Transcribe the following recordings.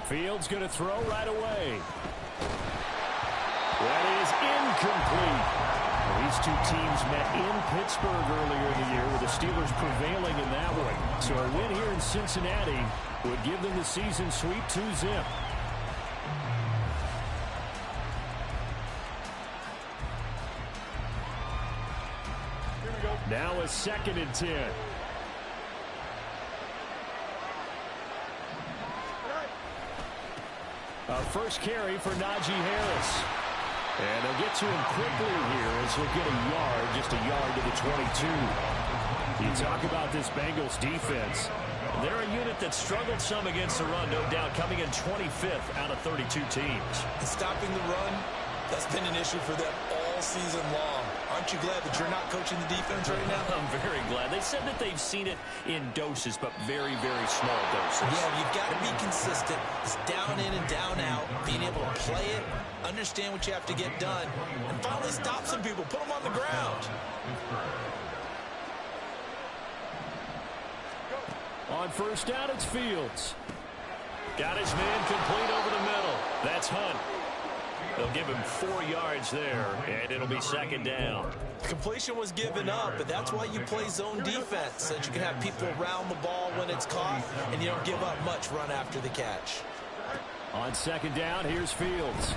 Fields going to throw right away. That is incomplete. These two teams met in Pittsburgh earlier in the year with the Steelers prevailing in that one. So a win here in Cincinnati would give them the season sweep 2-zip. Now a 2nd and 10. A first carry for Najee Harris. And they'll get to him quickly here as he'll get a yard, just a yard to the 22. You talk about this Bengals defense. They're a unit that struggled some against the run, no doubt, coming in 25th out of 32 teams. And stopping the run, that's been an issue for them all season long. Aren't you glad that you're not coaching the defense right now? I'm very glad. They said that they've seen it in doses, but very, very small doses. Yeah, you've got to be consistent. It's down in and down out, being able to play it, understand what you have to get done, and finally stop some people, put them on the ground. On first down, it's Fields. Got his man complete over the middle. That's Hunt. They'll give him 4 yards there, and it'll be 2nd down. Completion was given up, but that's why you play zone defense, so that you can have people around the ball when it's caught, and you don't give up much run after the catch. On 2nd down, here's Fields.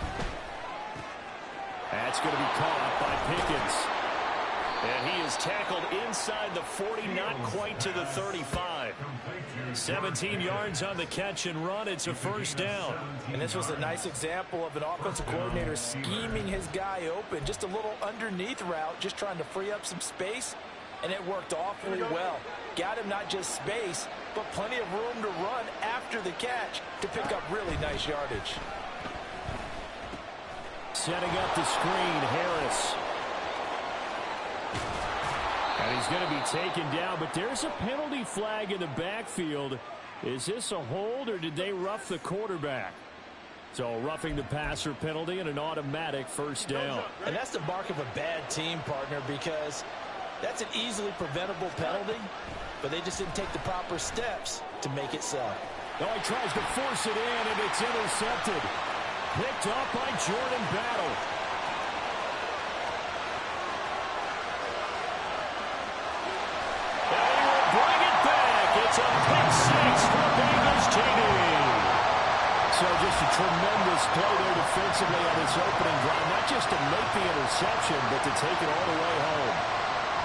That's going to be caught by Pickens. And he is tackled inside the 40, not quite to the 35. 17 yards on the catch and run. It's a first down. And this was a nice example of an offensive coordinator scheming his guy open. Just a little underneath route, just trying to free up some space. And it worked awfully well. Got him not just space, but plenty of room to run after the catch to pick up really nice yardage. Setting up the screen, Harris. And he's going to be taken down, but there's a penalty flag in the backfield. Is this a hold, or did they rough the quarterback? So roughing the passer penalty and an automatic first down. And that's the mark of a bad team, partner, because that's an easily preventable penalty, but they just didn't take the proper steps to make it so. Oh, he tries to force it in, and it's intercepted. Picked up by Jordan Battle. And he will bring it back. It's a pick six for Bengals TD. So just a tremendous play there defensively on his opening drive. Not just to make the interception, but to take it all the way home.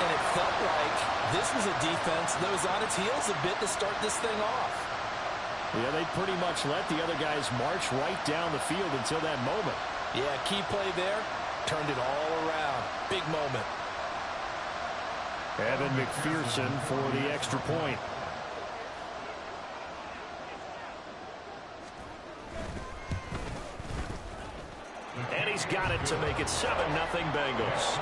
And it felt like this was a defense that was on its heels a bit to start this thing off. Yeah, they pretty much let the other guys march right down the field until that moment. Yeah, key play there, turned it all around. Big moment. Evan McPherson for the extra point. And he's got it to make it 7-0 Bengals.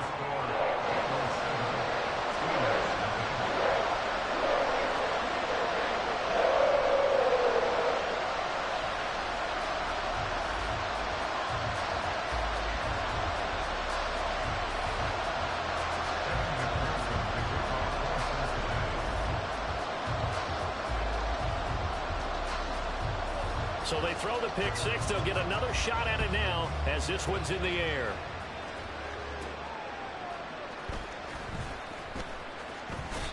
So they throw the pick six. They'll get another shot at it now as this one's in the air.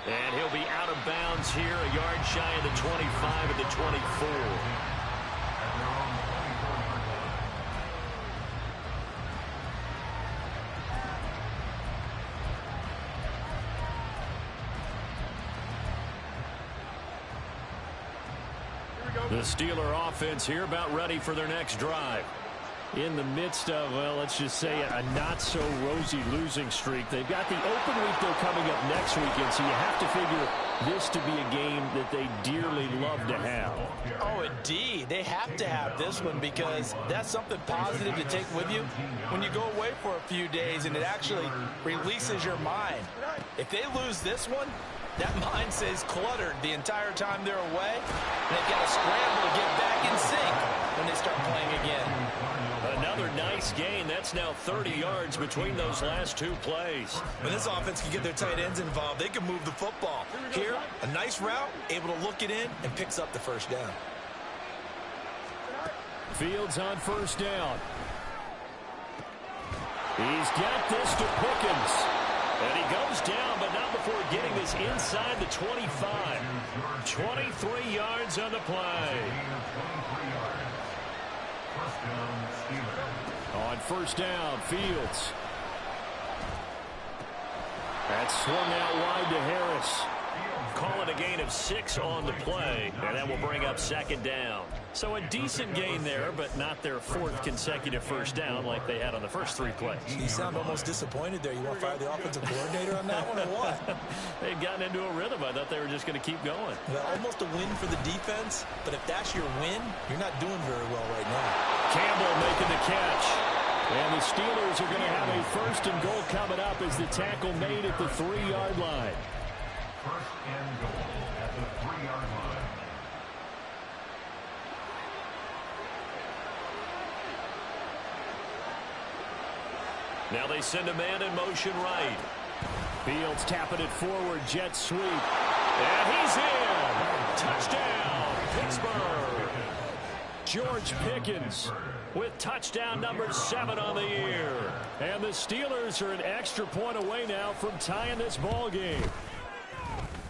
And he'll be out of bounds here, a yard shy of the 25 at the 24. The Steeler offense here about ready for their next drive. In the midst of, well, let's just say a not-so-rosy losing streak. They've got the open week, though, coming up next weekend, so you have to figure this to be a game that they dearly love to have. Oh, indeed. They have to have this one because that's something positive to take with you when you go away for a few days, and it actually releases your mind. If they lose this one, that mind stays cluttered the entire time they're away, and they've got to scramble to get back in sync when they start playing again. Another nice gain. That's now 30 yards between those last two plays. When this offense can get their tight ends involved, they can move the football. Here, a nice route, able to look it in, and picks up the first down. Fields on first down. He's got this to Pickens. And he goes down, but not before getting this inside the 25. 23 yards on the play. On first down, Fields. That's swung out wide to Harris. Call it a gain of 6 on the play, and that will bring up second down. So a decent gain there, but not their 4th consecutive first down like they had on the first 3 plays. You sound almost disappointed there. You want to fire the offensive coordinator on that one or what? They'd gotten into a rhythm. I thought they were just going to keep going. Well, almost a win for the defense, but if that's your win, you're not doing very well right now. Campbell making the catch. And the Steelers are going to have a first and goal coming up as the tackle made at the 3-yard line. First and goal at the 3-yard line. Now they send a man in motion right. Fields tapping it forward, jet sweep. And he's in. Touchdown, Pittsburgh. George Pickens with touchdown number 7 on the year. And the Steelers are an extra point away now from tying this ball game.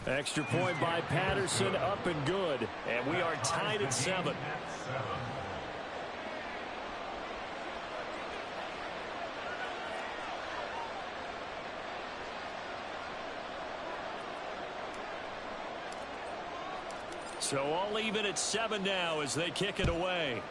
Extra point by Patterson, up and good. And we are tied at 7. So all even at 7 now as they kick it away.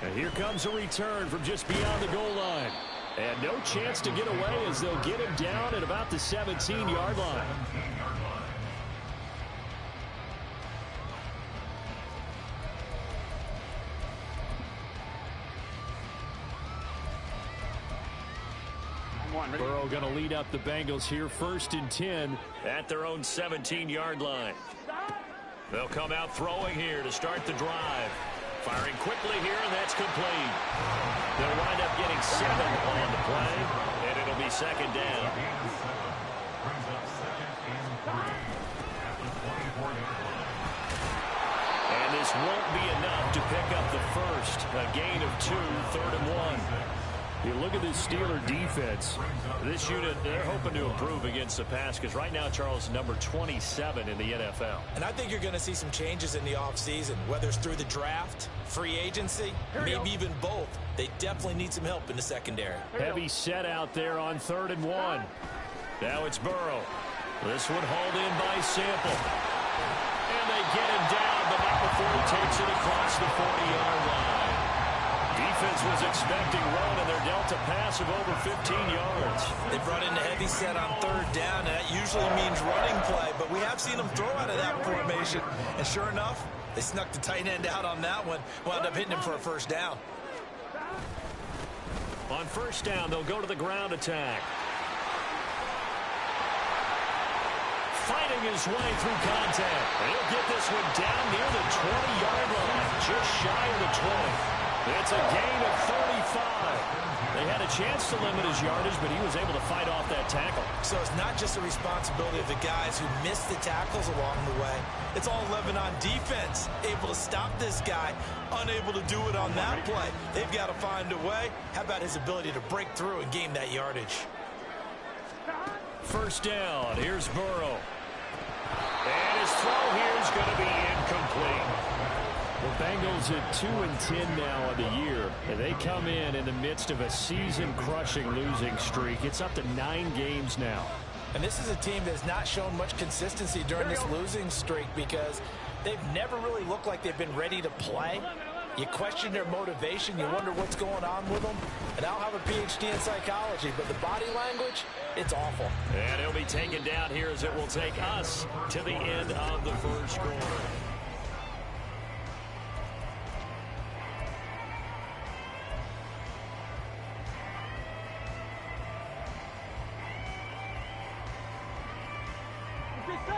And here comes a return from just beyond the goal line. And no chance to get away as they'll get him down at about the 17-yard line. Burrow going to lead up the Bengals here, 1st and 10 at their own 17-yard line. They'll come out throwing here to start the drive. Firing quickly here, and that's complete. They'll wind up getting 7 on the play, and it'll be second down. And this won't be enough to pick up the first. A gain of 2, 3rd and 1. You look at this Steeler defense. This unit, they're hoping to improve against the pass because right now, Charles, number 27 in the NFL. And I think you're going to see some changes in the offseason, whether it's through the draft, free agency, maybe even both. They definitely need some help in the secondary. Heavy set out there on 3rd and 1. Now it's Burrow. This one hauled in by Sample. And they get him down, but not before he takes it across the 40-yard line. Defense was expecting run, and they're dealt a pass of over 15 yards. They brought in the heavy set on 3rd down, and that usually means running play, but we have seen them throw out of that formation. And sure enough, they snuck the tight end out on that one, wound up hitting him for a first down. On first down, they'll go to the ground attack. Fighting his way through contact. And he'll get this one down near the 20-yard line, just shy of the 20. It's a gain of 35. They had a chance to limit his yardage, but he was able to fight off that tackle. So it's not just the responsibility of the guys who missed the tackles along the way. It's all 11 on defense, able to stop this guy, unable to do it on that play. They've got to find a way. How about his ability to break through and gain that yardage? First down, here's Burrow. And his throw here is going to be incomplete. The Bengals at 2 and 10 now on the year, and they come in the midst of a season-crushing losing streak. It's up to 9 games now. And this is a team that's not shown much consistency during this losing streak because they've never really looked like they've been ready to play. You question their motivation. You wonder what's going on with them. And I'll have a PhD in psychology, but the body language, it's awful. And he'll be taken down here as it will take us to the end of the first quarter.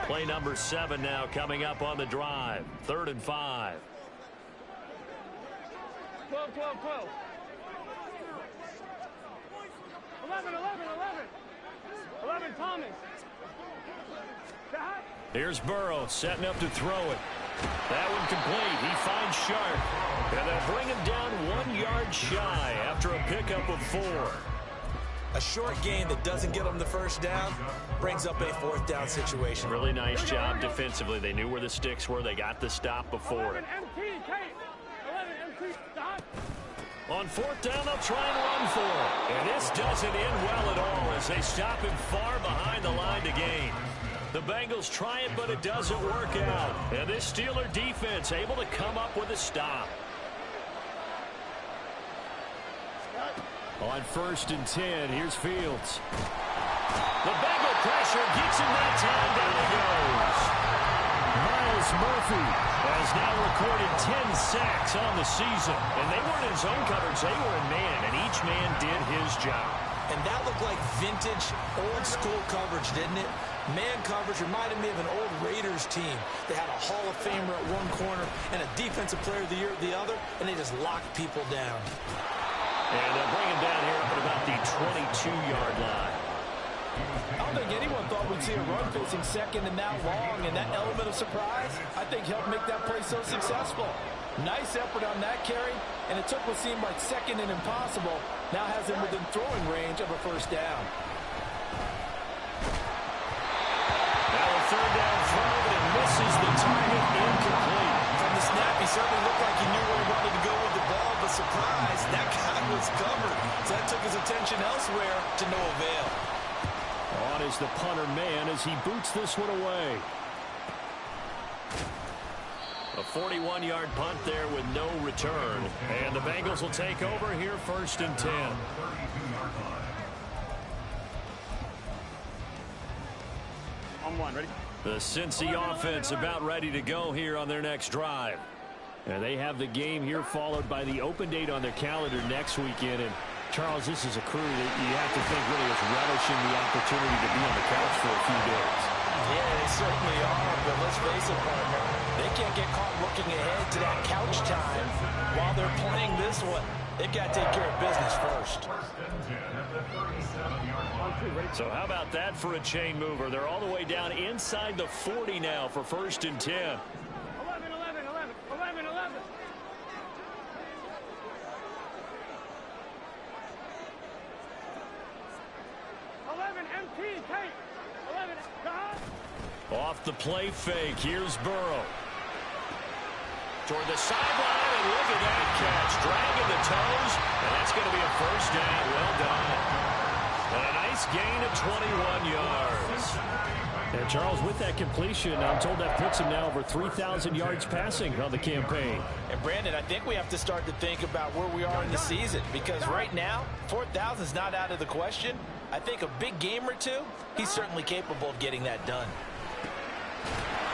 Play number 7 now coming up on the drive. 3rd and 5. 12, 12, 12. 11, 11, 11. 11, Thomas. Here's Burrow setting up to throw it. That one complete. He finds Sharp. And they'll bring him down 1 yard shy after a pickup of 4. A short gain that doesn't get them the first down brings up a 4th down situation. Really nice job defensively. They knew where the sticks were. They got the stop before it. On 4th down, they'll try and run for it. And this doesn't end well at all as they stop him far behind the line to gain. The Bengals try it, but it doesn't work out. And this Steeler defense able to come up with a stop. On 1st and 10, here's Fields. The Bengal pressure gets him that time. Down he goes. Miles Murphy has now recorded 10 sacks on the season. And they weren't in zone coverage. They were in man, and each man did his job. And that looked like vintage, old-school coverage, didn't it? Man coverage reminded me of an old Raiders team. They had a Hall of Famer at one corner and a Defensive Player of the Year at the other, and they just locked people down. And they'll bring him down here up at about the 22-yard line. I don't think anyone thought we'd see a run facing second and that long, and that element of surprise, I think, helped make that play so successful. Nice effort on that carry, and it took what seemed like second and impossible, now has him within throwing range of a first down. Now a 3rd down throw, but it misses the target, incomplete. From the snap, he certainly looked like he knew where he wanted to go with the ball, but surprise, that guy was covered. So that took his attention elsewhere to no avail. On is the punter man as he boots this one away. A 41-yard punt there with no return. And the Bengals will take over here 1st and 10. On 1, ready? The Cincy offense about ready to go here on their next drive. And they have the game here followed by the open date on their calendar next weekend. And Charles, this is a crew that you have to think really is relishing the opportunity to be on the couch for a few days. Yeah, they certainly are, but let's face it, partner. They can't get caught looking ahead to that couch time while they're playing this one. They've got to take care of business first. So how about that for a chain mover? They're all the way down inside the 40 now for 1st and 10. 11, 11, 11, 11, 11. Off the play fake, here's Burrow. Toward the sideline, and look at that catch. Dragging the toes, and that's going to be a first down. Well done. And a nice gain of 21 yards. And Charles, with that completion, I'm told that puts him now over 3,000 yards passing on the campaign. And Brandon, I think we have to start to think about where we are in the season, because right now, 4,000 is not out of the question. I think a big game or two, he's certainly capable of getting that done.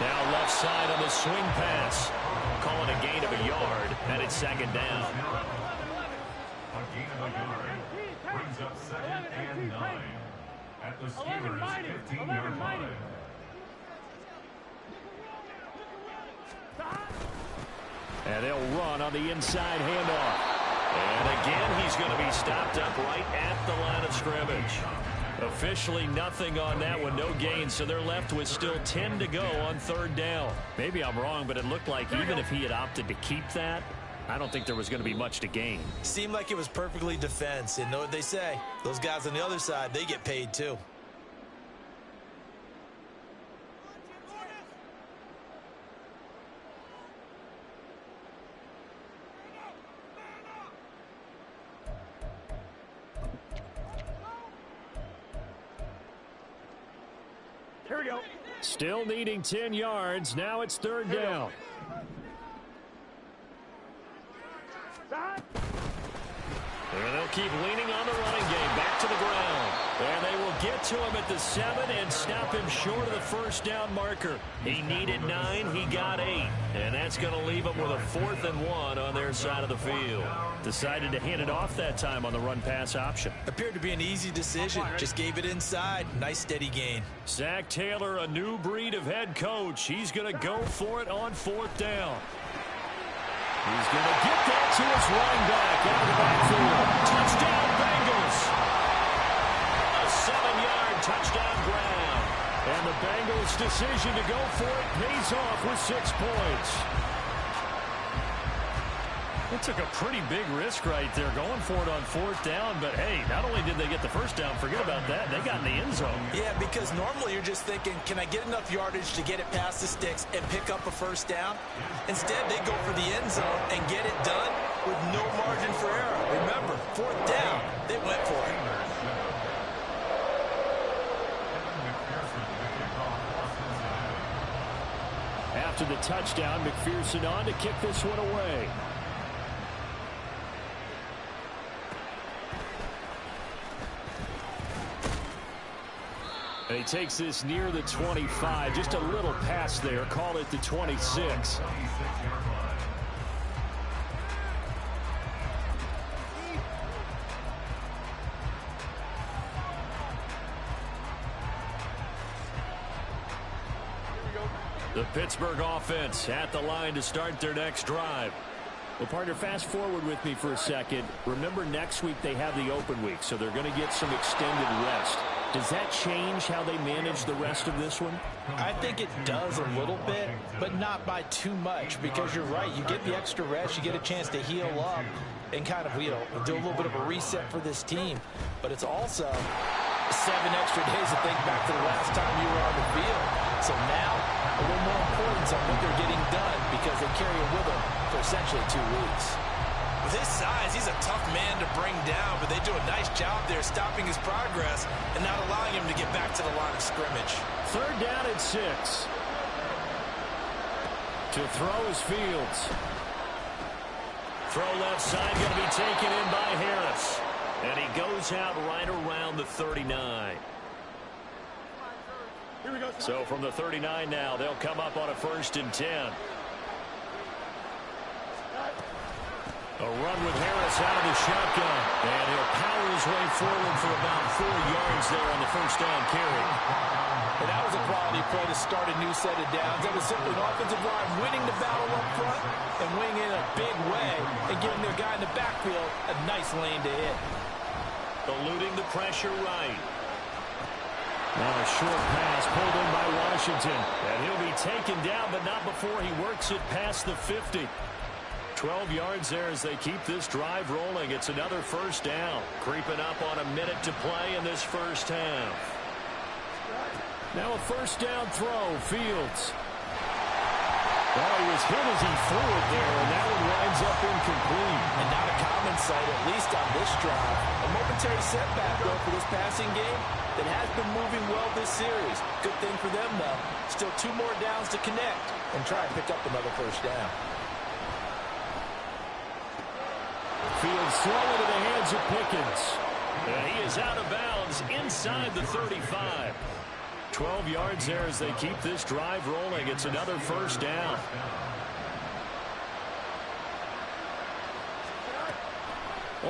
Now left side on the swing pass. Calling a gain of a yard, and it's 2nd down. A gain of a yard brings up 2nd and 9 at the Steelers' 15-yard line. And they'll run on the inside handoff. And again, he's going to be stopped up right at the line of scrimmage. Officially nothing on that one, no gain, so they're left with still 10 to go on 3rd down. Maybe I'm wrong, but it looked like even if he had opted to keep that, I don't think there was going to be much to gain. Seemed like it was perfectly defense. And know what they say? Those guys on the other side, they get paid too. Here we go. Still needing 10 yards. Now it's 3rd down. And they'll keep leaning on the running game. Back to the ground. And they will get to him at the 7 and stop him short of the first down marker. He needed 9. He got 8. And that's going to leave him with a 4th and 1 on their side of the field. Decided to hand it off that time on the run-pass option. Appeared to be an easy decision. Just gave it inside. Nice steady gain. Zach Taylor, a new breed of head coach. He's going to go for it on 4th down. He's going to get that to his running back out of the backfield. Touchdown, Bengals. A 7-yard touchdown ground. And the Bengals' decision to go for it pays off with 6 points. It took a pretty big risk right there going for it on 4th down. But, hey, not only did they get the first down, forget about that, they got in the end zone. Yeah, because normally you're just thinking, can I get enough yardage to get it past the sticks and pick up a first down? Instead, they go for the end zone and get it done with no margin for error. Remember, 4th down, they went for it. After the touchdown, McPherson on to kick this one away. And he takes this near the 25. Just a little pass there. Call it the 26. The Pittsburgh offense at the line to start their next drive. Well, partner, fast forward with me for a second. Remember, next week they have the open week, so they're going to get some extended rest. Does that change how they manage the rest of this one? I think it does a little bit, but not by too much, because you're right. You get the extra rest, you get a chance to heal up and kind of, do a little bit of a reset for this team. But it's also 7 extra days to think back to the last time you were on the field. So now, a little more importance on what they're getting done because they carry it with them for essentially 2 weeks. With his size, he's a tough man to bring down, but they do a nice job there stopping his progress and not allowing him to get back to the line of scrimmage. 3rd down at 6. To throw is Fields. Throw left side, going to be taken in by Harris. And he goes out right around the 39. So from the 39 now, they'll come up on a 1st and 10. A run with Harris out of the shotgun. And he'll power his way forward for about 4 yards there on the 1st down carry. And that was a quality play to start a new set of downs. That was simply an offensive line winning the battle up front and winning in a big way and giving their guy in the backfield a nice lane to hit. Eluding the pressure right. Now a short pass pulled in by Washington. And he'll be taken down, but not before he works it past the 50. 12 yards there as they keep this drive rolling. It's another 1st down. Creeping up on a minute to play in this first half. Now a 1st down throw. Fields. Oh, he was hit as he threw it there, and that one winds up incomplete. And not a common sight, at least on this drive. A momentary setback, though, for this passing game that has been moving well this series. Good thing for them, though. Still 2 more downs to connect and try and pick up another 1st down. Fields throw into the hands of Pickens. And he is out of bounds inside the 35. 12 yards there as they keep this drive rolling. It's another 1st down.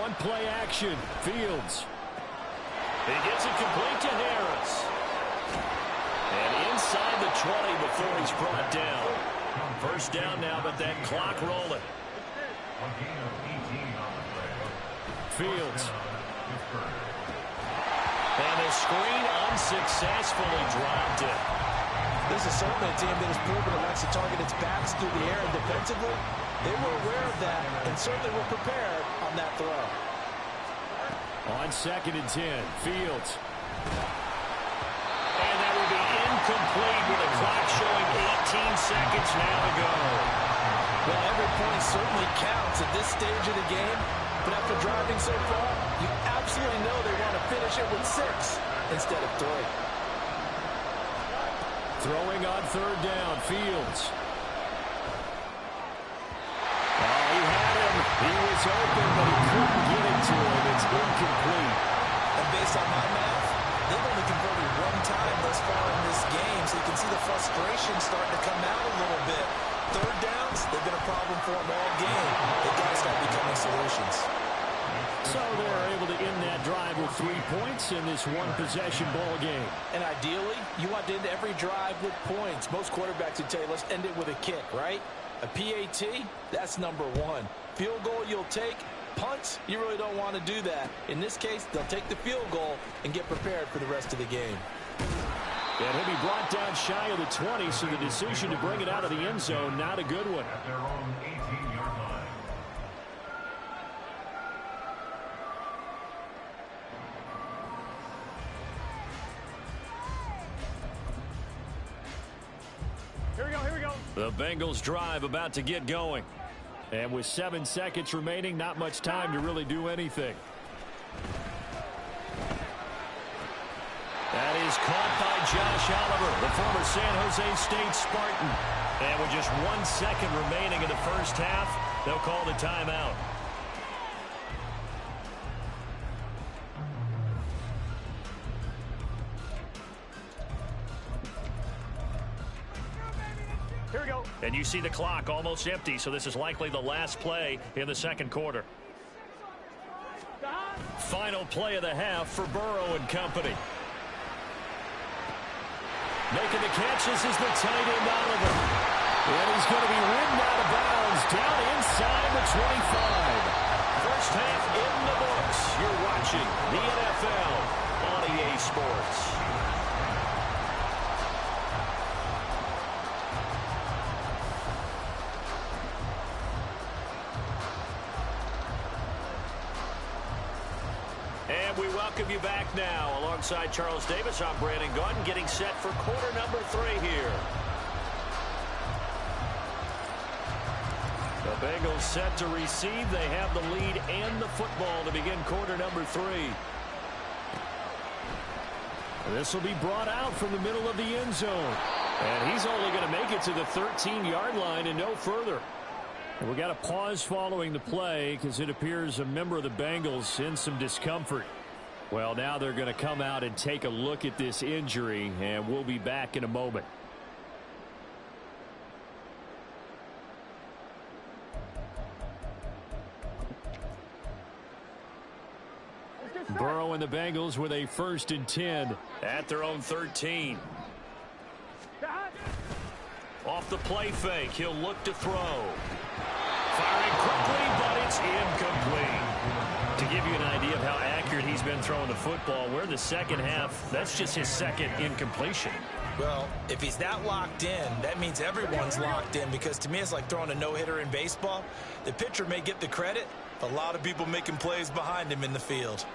On play action, Fields. He gets it complete to Harris. And inside the 20 before he's brought down. 1st down now, but that clock rolling. Fields. And a screen unsuccessfully dropped it. This is certainly a team that has proven it likes to target its backs through the air, and defensively, they were aware of that and certainly were prepared on that throw. On 2nd and 10, Fields. And that will be incomplete with the clock showing 18 seconds now to go. Well, every point certainly counts at this stage of the game. But after driving so far, you absolutely know they want to finish it with 6 instead of 3. Throwing on 3rd down, Fields. Oh, he had him. He was open, but he couldn't get it to him. It's incomplete. And based on my math, they've only converted 1 time thus far in this game, so you can see the frustration starting to come out a little bit. 3rd downs, they've been a problem for them all game. They've got to start becoming solutions. So they're able to end that drive with 3 points in this 1-possession ball game. And ideally, you want to end every drive with points. Most quarterbacks would tell you, let's end it with a kick, right? A PAT, that's number 1. Field goal you'll take. Punts, you really don't want to do that. In this case, they'll take the field goal and get prepared for the rest of the game. And he'll be brought down shy of the 20, so the decision to bring it out of the end zone, not a good one. At their own 18-yard line. Here we go, here we go. The Bengals drive about to get going. And with 7 seconds remaining, not much time to really do anything. That is caught by Josh Oliver, the former San Jose State Spartan. And with just 1 second remaining in the first half, they'll call the timeout. Here we go. And you see the clock almost empty, so this is likely the last play in the second quarter. Final play of the half for Burrow and company. Making the catches is the tight end Oliver. And he's going to be ridden out of bounds down inside the 25. First half in the books. You're watching the NFL on EA Sports. And we welcome you back now. Alongside Charles Davis, I'm Brandon Gunn, getting set for quarter number 3 here. The Bengals set to receive. They have the lead and the football to begin quarter number 3. This will be brought out from the middle of the end zone. And he's only going to make it to the 13-yard line and no further. And we got a pause following the play because it appears a member of the Bengals in some discomfort. Well, now they're going to come out and take a look at this injury, and we'll be back in a moment. Burrow and the Bengals with a 1st and 10 at their own 13. Off the play fake, he'll look to throw. Firing quickly, but it's incomplete. To give you an idea of how accurate he's been throwing the football, we're in the second half. That's just his second incompletion. Well, if he's that locked in, that means everyone's locked in, because to me it's like throwing a no-hitter in baseball. The pitcher may get the credit, but a lot of people making plays behind him in the field.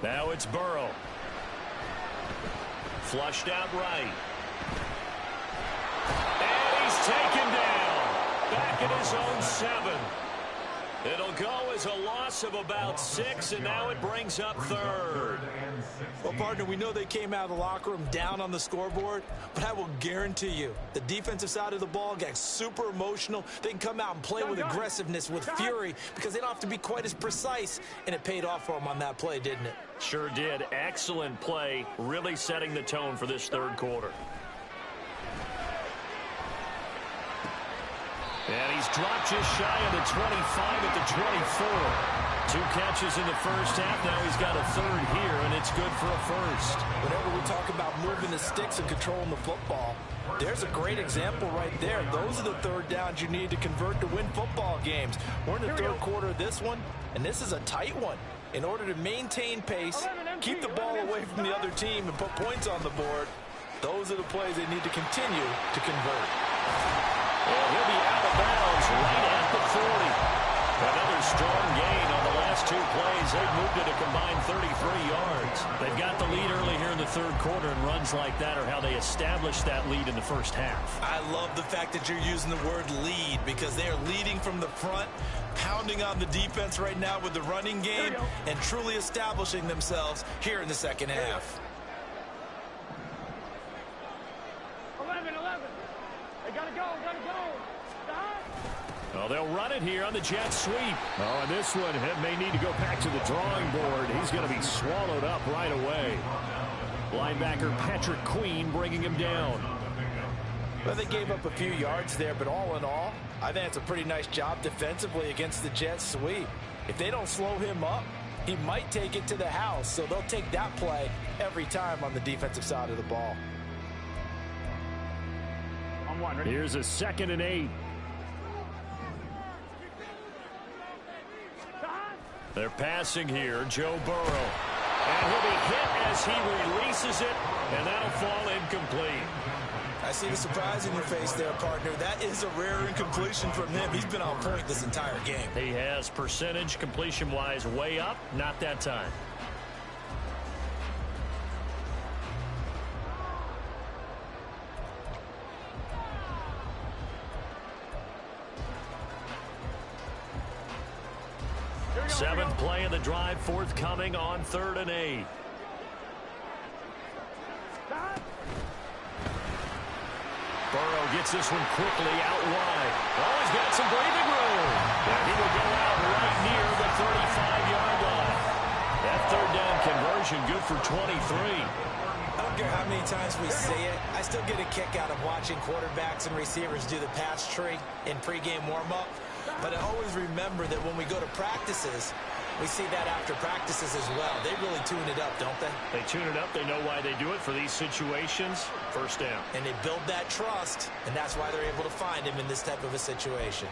Now it's Burrow. Flushed out right. And he's taken down. Back at his own 7. It'll go as a loss of about 6, and now it brings up 3rd. Well, partner, we know they came out of the locker room down on the scoreboard, but I will guarantee you the defensive side of the ball got super emotional. They can come out and play with aggressiveness, with fury, because they don't have to be quite as precise, and it paid off for them on that play, didn't it? Sure did. Excellent play, really setting the tone for this 3rd quarter. And he's dropped just shy of the 25 at the 24. 2 catches in the first half. Now he's got a 3rd here, and it's good for a 1st. Whenever we talk about moving the sticks and controlling the football, there's a great example right there. Those are the 3rd downs you need to convert to win football games. We're in the 3rd quarter of this one, and this is a tight one. In order to maintain pace, keep the ball away from the other team, and put points on the board, those are the plays they need to continue to convert. And he'll be out of bounds right at the 40. Another strong gain on the last 2 plays. They've moved it a combined 33 yards. They've got the lead early here in the 3rd quarter, and runs like that are how they established that lead in the first half. I love the fact that you're using the word lead, because they are leading from the front, pounding on the defense right now with the running game, and truly establishing themselves here in the second half. 11. They gotta go, Well, they'll run it here on the jet sweep. Oh, and this one may need to go back to the drawing board. He's going to be swallowed up right away. Linebacker Patrick Queen bringing him down. Well, they gave up a few yards there, but all in all, I think it's a pretty nice job defensively against the jet sweep. If they don't slow him up, he might take it to the house, so they'll take that play every time on the defensive side of the ball. On 1, ready? Here's a 2nd and 8. They're passing here, Joe Burrow. And he'll be hit as he releases it, and that'll fall incomplete. I see the surprise in your face there, partner. That is a rare incompletion from him. He's been on point this entire game. He has percentage completion-wise way up, not that time. Seventh play of the drive forthcoming on 3rd and 8. Burrow gets this one quickly out wide. Oh, he's got some breathing room. And he will go out right near the 35-yard line. That 3rd down conversion good for 23. I don't care how many times we see it. I still get a kick out of watching quarterbacks and receivers do the pass tree in pregame warm-up. But I always remember that when we go to practices, we see that after practices as well. They really tune it up, don't they? They tune it up. They know why they do it for these situations. First down. And they build that trust, and that's why they're able to find him in this type of a situation.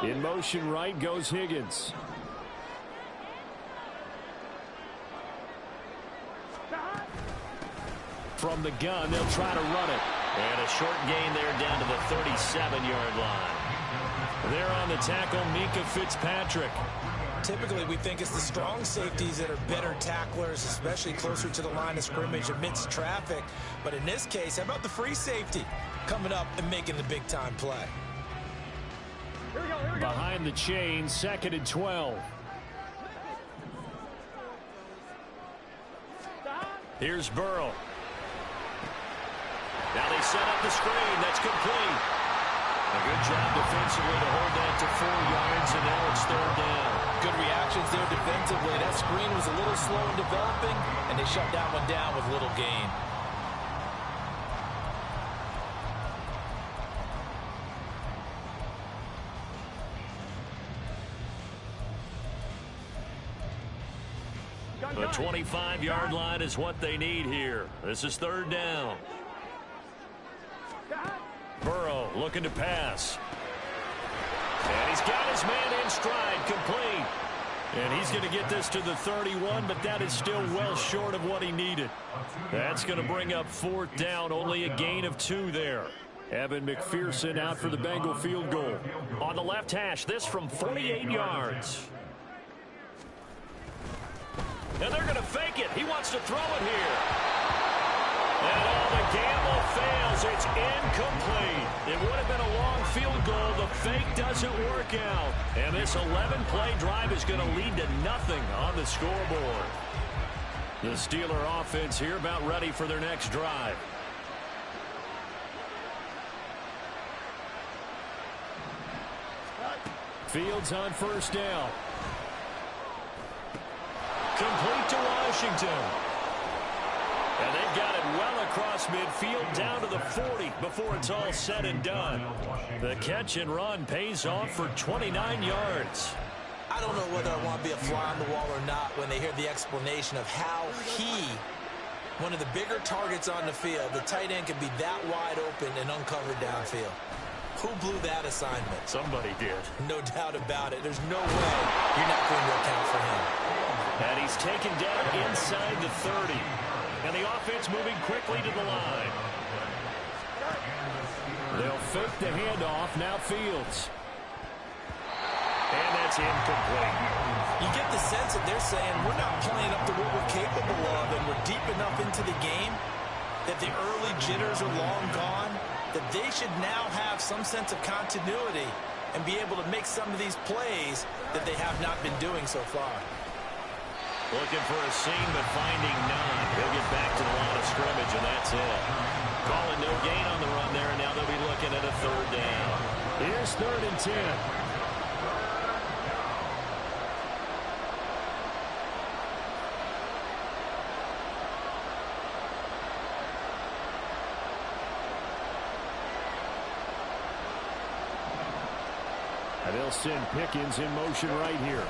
In motion right goes Higgins. From the gun, they'll try to run it. And a short gain there down to the 37-yard line. There on the tackle, Minkah Fitzpatrick. Typically, we think it's the strong safeties that are better tacklers, especially closer to the line of scrimmage amidst traffic. But in this case, how about the free safety coming up and making the big-time play? Here we go. Behind the chain, 2nd and 12. Here's Burrow. Now they set up the screen. That's complete. A good job defensively to hold that to 4 yards, and now it's 3rd down. Good reactions there defensively. That screen was a little slow in developing, and they shut that one down with little gain. The 25-yard line is what they need here. This is 3rd down. Burrow looking to pass. And he's got his man in stride, complete. And he's going to get this to the 31, but that is still well short of what he needed. That's going to bring up 4th down, only a gain of 2 there. Evan McPherson out for the Bengal field goal. On the left hash, this from 48 yards. And they're going to fake it. He wants to throw it here. And the gamble fails. It's incomplete. It would have been a long field goal. The fake doesn't work out. And this 11-play drive is going to lead to nothing on the scoreboard. The Steeler offense here about ready for their next drive. Fields on 1st down. Complete to Washington. And they've got it well across midfield down to the 40 before it's all said and done. The catch and run pays off for 29 yards. I don't know whether I want to be a fly on the wall or not when they hear the explanation of how he, one of the bigger targets on the field, the tight end can be that wide open and uncovered downfield. Who blew that assignment? Somebody did. No doubt about it. There's no way you're not going to account for him. And he's taken down inside the 30. And the offense moving quickly to the line. They'll fake the handoff. Now Fields. And that's incomplete. You get the sense that they're saying we're not playing up to what we're capable of, and we're deep enough into the game that the early jitters are long gone, that they should now have some sense of continuity and be able to make some of these plays that they have not been doing so far. Looking for a seam, but finding none. He'll get back to the line of scrimmage, and that's it. Calling no gain on the run there, and now they'll be looking at a 3rd down. Here's 3rd and 10. And they'll send Pickens in motion right here.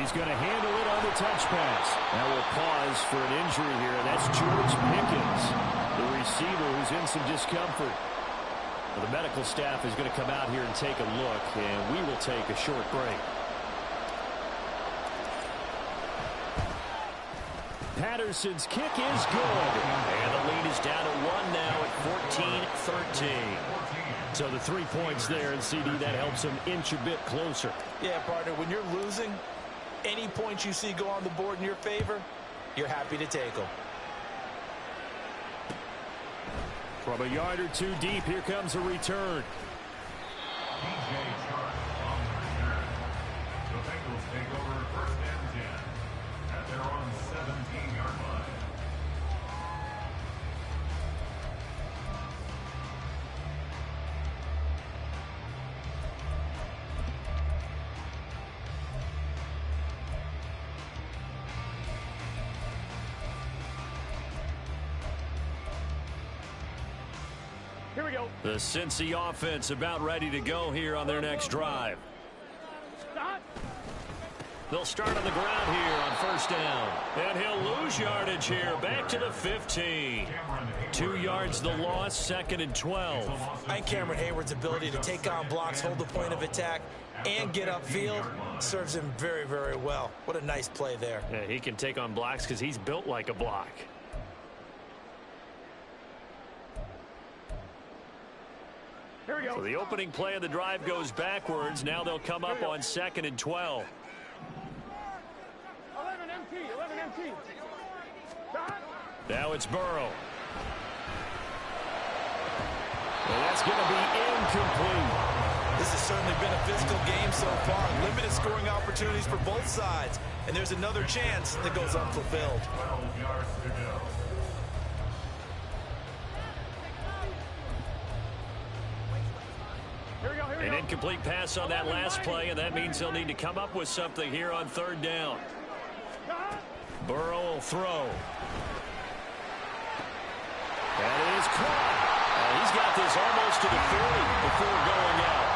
He's going to handle it on the touch pass. Now we'll pause for an injury here. That's George Pickens, the receiver who's in some discomfort. Well, the medical staff is going to come out here and take a look, and we will take a short break. Patterson's kick is good. And the lead is down to 1 now at 14-13. So the 3 points there, and CD, that helps them inch a bit closer. Yeah, partner, when you're losing, any points you see go on the board in your favor, you're happy to take them. From a yard or two deep, here comes a return. DJ Chark on the return. The Bengals take over 1st and 10 at their own 17-yard line. Here we go. The Cincy offense about ready to go here on their next drive. They'll start on the ground here on 1st down. And he'll lose yardage here. Back to the 15. 2 yards the loss, 2nd and 12. I think Cameron Hayward's ability to take on blocks, hold the point of attack, and get upfield serves him very, very well. What a nice play there. Yeah, he can take on blocks because he's built like a block. Here we go. So the opening play of the drive goes backwards. Now they'll come up on 2nd and 12. 11 MT. Now it's Burrow. Well, that's going to be incomplete. This has certainly been a physical game so far. Limited scoring opportunities for both sides. And there's another chance that goes unfulfilled. 12 yards to go. An incomplete pass on that last play, and that means they'll need to come up with something here on 3rd down. Burrow will throw. That is caught. He's got this almost to the 40 before going out.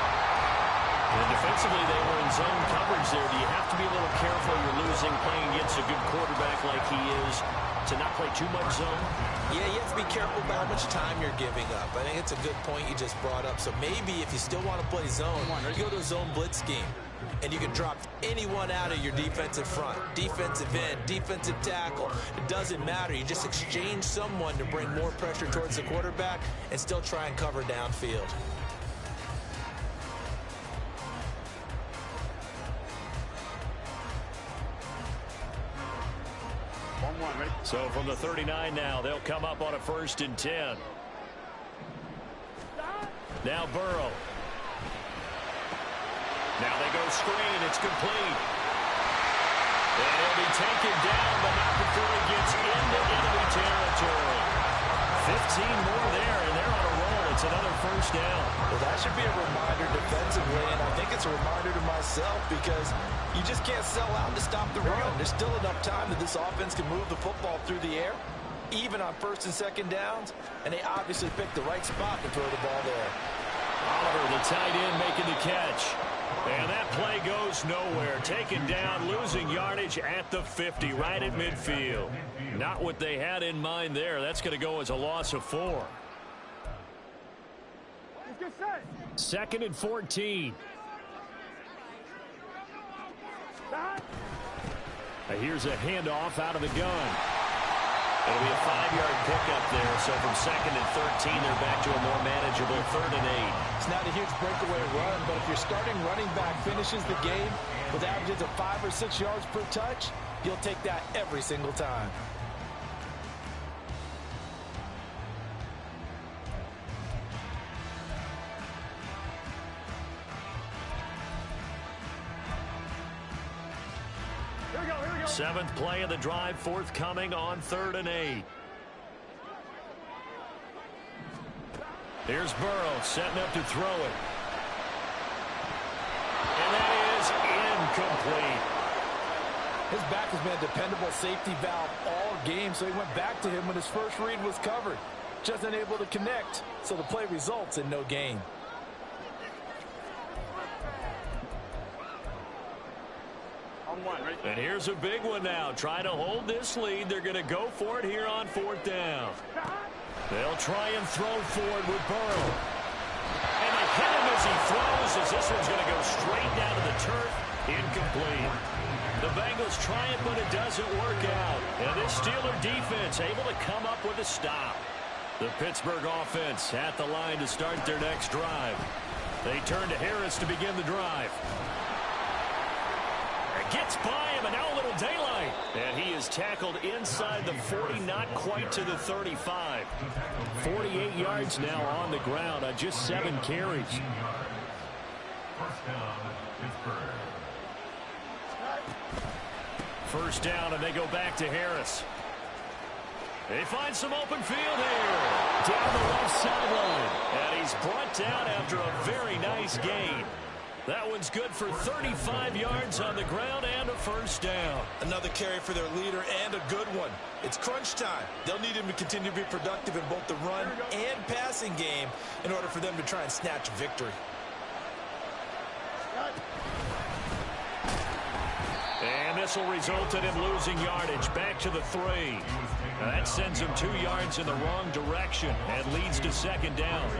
And defensively, they were in zone coverage there. Do you have to be a little careful? You're losing, playing against a good quarterback like he is, to not play too much zone? Yeah, you have to be careful about how much time you're giving up. I think it's a good point you just brought up. So maybe if you still want to play zone, you go to a zone blitz scheme. And you can drop anyone out of your defensive front. Defensive end, defensive tackle. It doesn't matter. You just exchange someone to bring more pressure towards the quarterback and still try and cover downfield. So from the 39 now, they'll come up on a 1st and 10. Now Burrow. Now they go screen. It's complete. And he'll be taken down, but not before he gets into enemy territory. 15 more there, and they're on a roll. It's another 1st down. Well, that should be a reminder defensively, and I think it's a reminder to myself because you just can't sell out to stop the run. There's still enough time that this offense can move the football through the air, even on 1st and 2nd downs, and they obviously picked the right spot to throw the ball there. Oliver, the tight end, making the catch. And that play goes nowhere. Taken down, losing yardage at the 50, right at midfield. Not what they had in mind there. That's going to go as a loss of 4. 2nd and 14. Here's a handoff out of the gun. It'll be a 5-yard pickup there. So from 2nd and 13, they're back to a more manageable 3rd and 8. It's not a huge breakaway run, but if your starting running back finishes the game with averages of 5 or 6 yards per touch, you'll take that every single time. Here we go. 7th play of the drive, forthcoming on 3rd and 8. Here's Burrow setting up to throw it. And that is incomplete. His back has been a dependable safety valve all game, so he went back to him when his first read was covered. Just unable to connect, so the play results in no gain. On one, right? And here's a big one now. Trying to hold this lead. They're going to go for it here on 4th down. They'll try and throw forward with Burrow. And they hit him as he throws, as this one's going to go straight down to the turf. Incomplete. The Bengals try it, but it doesn't work out. And this Steeler defense able to come up with a stop. The Pittsburgh offense at the line to start their next drive. They turn to Harris to begin the drive. It gets by him, and now a little daylight. And he is tackled inside the 40, not quite to the 35. 48 yards now on the ground on just 7 carries. First down, and they go back to Harris. They find some open field here. Down the left sideline. And he's brought down after a very nice gain. That one's good for 35 yards on the ground and a first down. Another carry for their leader and a good one. It's crunch time. They'll need him to continue to be productive in both the run and passing game in order for them to try and snatch victory. And this will result in him losing yardage back to the 3. Now that sends him 2 yards in the wrong direction and leads to 2nd down.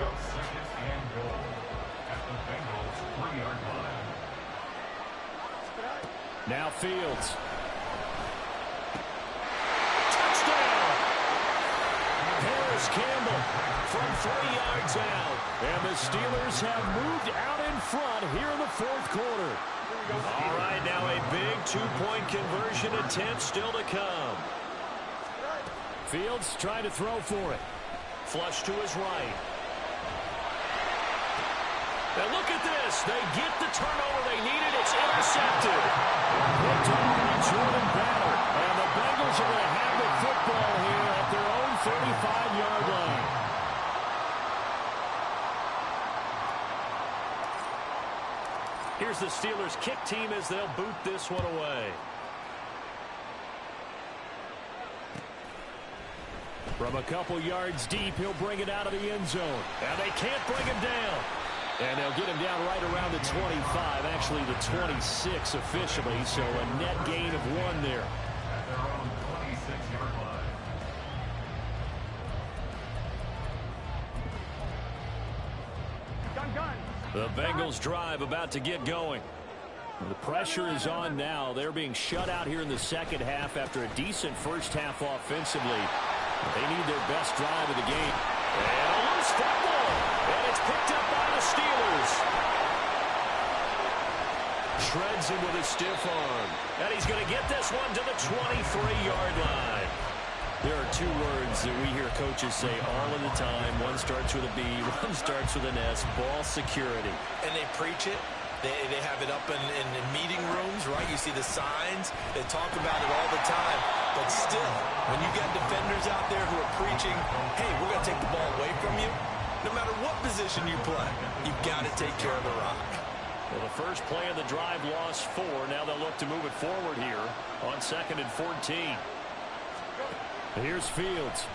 Now Fields. Touchdown! Harris Campbell from 3 yards out. And the Steelers have moved out in front here in the 4th quarter. All right, now a big 2-point conversion attempt still to come. Fields trying to throw for it. Flush to his right. And look at this. They get the turnover they needed. It's intercepted. Picked off by Jordan Ballard. And the Bengals are going to have the football here at their own 35-yard line. Here's the Steelers' kick team as they'll boot this one away. From a couple yards deep, he'll bring it out of the end zone. And they can't bring him down. And they'll get him down right around the 25, actually the 26 officially, so a net gain of 1 there. At their own 26-yard line. Gun. The Bengals drive about to get going. The pressure is on now. They're being shut out here in the second half after a decent first half offensively. They need their best drive of the game. And a loose football. And it's picked up by the Steelers. Shreds him with a stiff arm. And he's going to get this one to the 23-yard line. There are 2 words that we hear coaches say all of the time. One starts with a B, one starts with an S. Ball security. And they preach it. They have it up in meeting rooms, right? You see the signs. They talk about it all the time. But still, when you got defenders out there who are preaching, hey, we're going to take the ball away from you, no matter what position you play, you've got to take care of the rock. Well, the first play of the drive lost 4. Now they'll look to move it forward here on 2nd and 14. Here's Fields.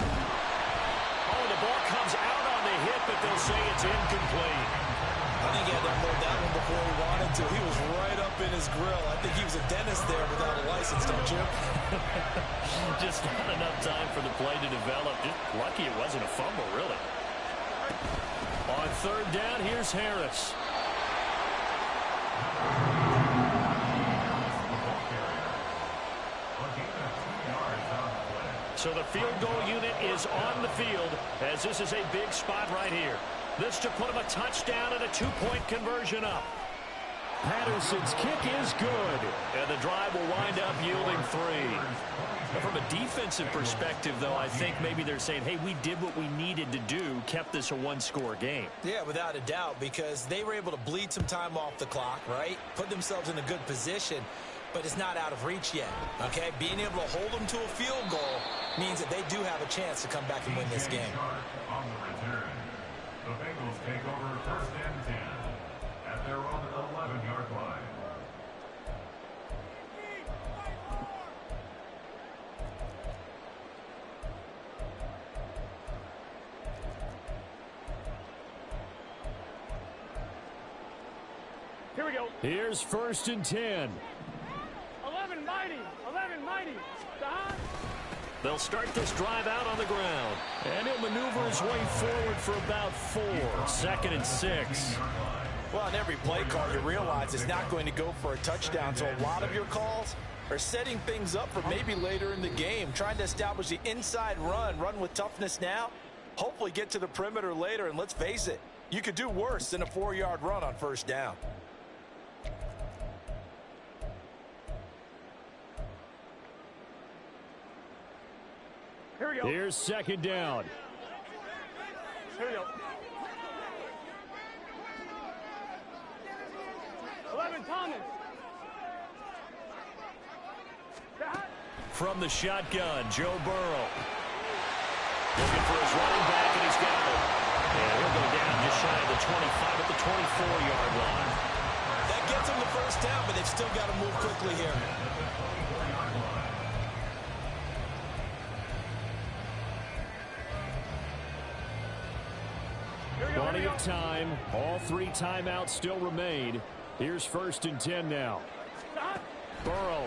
Oh, the ball comes out on the hit, but they'll say it's incomplete. I think he had to unload that one before he wanted to. He was right up in his grill. I think he was a dentist there without a license, don't you? Just not enough time for the play to develop. Just lucky it wasn't a fumble, really. On 3rd down, here's Harris. So the field goal unit is on the field as this is a big spot right here. This to put him a touchdown and a 2-point conversion up. Patterson's kick is good. And the drive will wind up yielding 3. Now, from a defensive perspective, though, I think maybe they're saying, hey, we did what we needed to do, kept this a 1-score game. Yeah, without a doubt, because they were able to bleed some time off the clock, right? Put themselves in a good position, but it's not out of reach yet, okay? Being able to hold them to a field goal means that they do have a chance to come back and win this game. On the return, the Bengals take over 1st and 10 at their own 11-yard line. Here we go. Here's 1st and 10. 11 mighty. 11 mighty. Behind. They'll start this drive out on the ground. And he'll maneuver his way forward for about 4. 2nd and 6. Well, on every play call, you realize it's not going to go for a touchdown. So a lot of your calls are setting things up for maybe later in the game, trying to establish the inside run with toughness now, hopefully get to the perimeter later. And let's face it, you could do worse than a 4-yard run on 1st down. Here we go. Here's 2nd down. Here we go. 11 Thomas. Behind. From the shotgun, Joe Burrow. Looking for his running back, and he's got it. And he'll go down just shy of the 25 at the 24-yard line. That gets them the 1st down, but they've still got to move quickly here. Plenty of time. All 3 timeouts still remain. Here's 1st and 10 now. Burrow.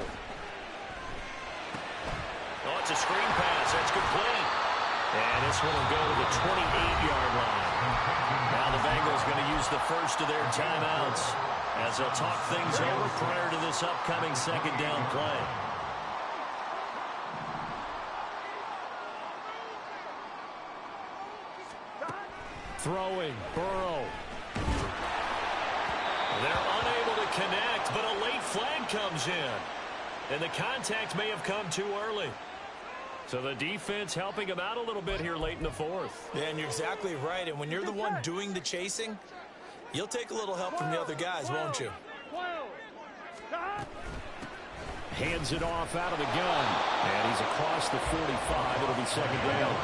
Oh, it's a screen pass. That's complete. And this one will go to the 28-yard line. Now the Bengals going to use the first of their timeouts as they'll talk things over prior to this upcoming 2nd down play. Throwing, Burrow. They're unable to connect, but a late flag comes in. And the contact may have come too early. So the defense helping him out a little bit here late in the 4th. Yeah, and you're exactly right. And when you're the one doing the chasing, you'll take a little help from the other guys, won't you? Hands it off out of the gun. And he's across the 45. It'll be 2nd down.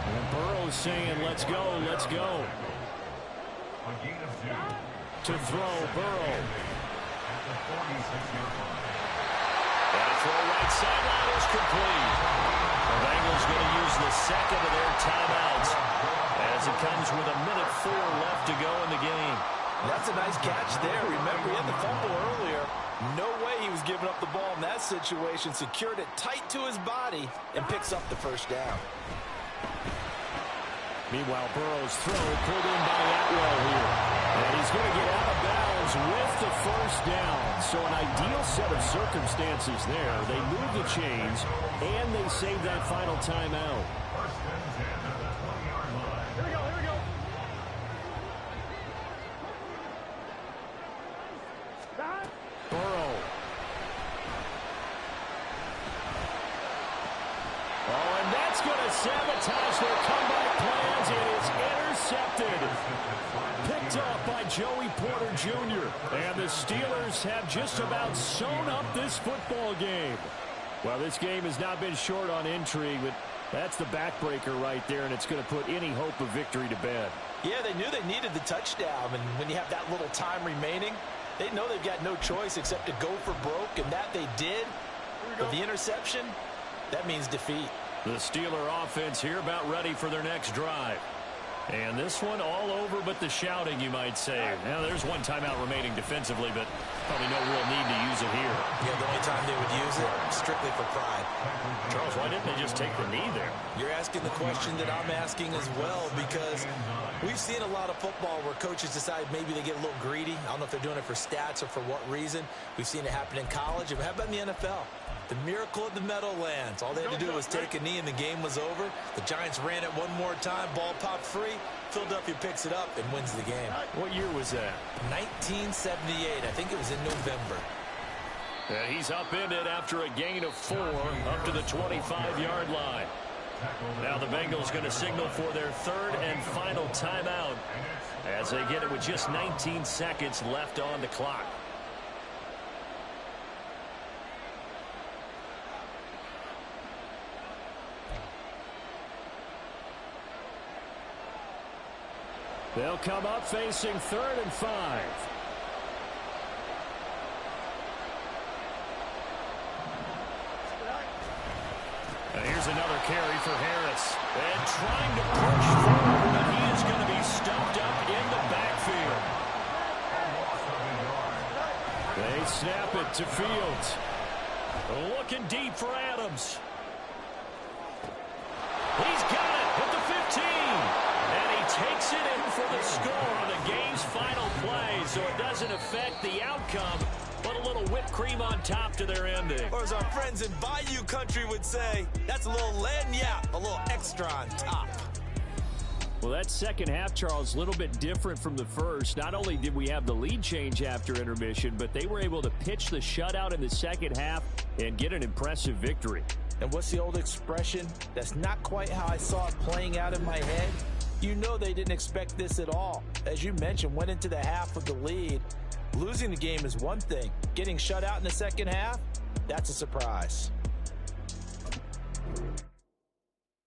And Burrow's saying, let's go, let's go. To throw, Burrow. And a throw right sideline is complete. The Bengals going to use the 2nd of their timeouts as it comes with 1:04 left to go in the game. That's a nice catch there. Remember, he had the fumble earlier. No way he was giving up the ball in that situation. Secured it tight to his body and picks up the 1st down. Meanwhile, Burrow's throw pulled in by Atwell here. And he's going to get out of bounds with the 1st down. So an ideal set of circumstances there. They move the chains, and they save that final timeout. Here we go, here we go. Burrow. Oh, and that's going to sabotage their comeback plans. It is intercepted. Picked up by Joey Porter Jr. And the Steelers have just about sewn up this football game. Well, this game has not been short on intrigue, but that's the backbreaker right there, and it's going to put any hope of victory to bed. Yeah, they knew they needed the touchdown, and when you have that little time remaining, they know they've got no choice except to go for broke, and that they did. But the interception, that means defeat. The Steeler offense here about ready for their next drive. And this one all over but the shouting, you might say. Now, there's one timeout remaining defensively, but probably no real need to use it here. Yeah, the only time they would use it, strictly for pride. Charles, why didn't they just take the knee there? You're asking the question that I'm asking as well, because we've seen a lot of football where coaches decide maybe they get a little greedy. I don't know if they're doing it for stats or for what reason. We've seen it happen in college. And how about in the NFL? The miracle of the Meadowlands. All they had to do was take a knee and the game was over. The Giants ran it one more time. Ball popped free. Philadelphia picks it up and wins the game. What year was that? 1978. I think it was in November. And he's upended after a gain of 4 up to the 25-yard line. Now the Bengals going to signal for their 3rd and final timeout as they get it with just 19 seconds left on the clock. They'll come up facing 3rd and 5. And here's another carry for Harris. And trying to push forward, but he is going to be stuffed up in the backfield. snap it to Fields. Looking deep for Adams. He's got it at the 15. And he takes it in for the score on the game's final play. So it doesn't affect the outcome, but a little whipped cream on top to their ending. Or as our friends in Bayou country would say, that's a little lagniappe, a little extra on top. Well, that second half, Charles, a little bit different from the first. Not only did we have the lead change after intermission, but they were able to pitch the shutout in the second half and get an impressive victory. And what's the old expression? That's not quite how I saw it playing out in my head. You know they didn't expect this at all. As you mentioned, went into the half with the lead. Losing the game is one thing. Getting shut out in the second half, that's a surprise.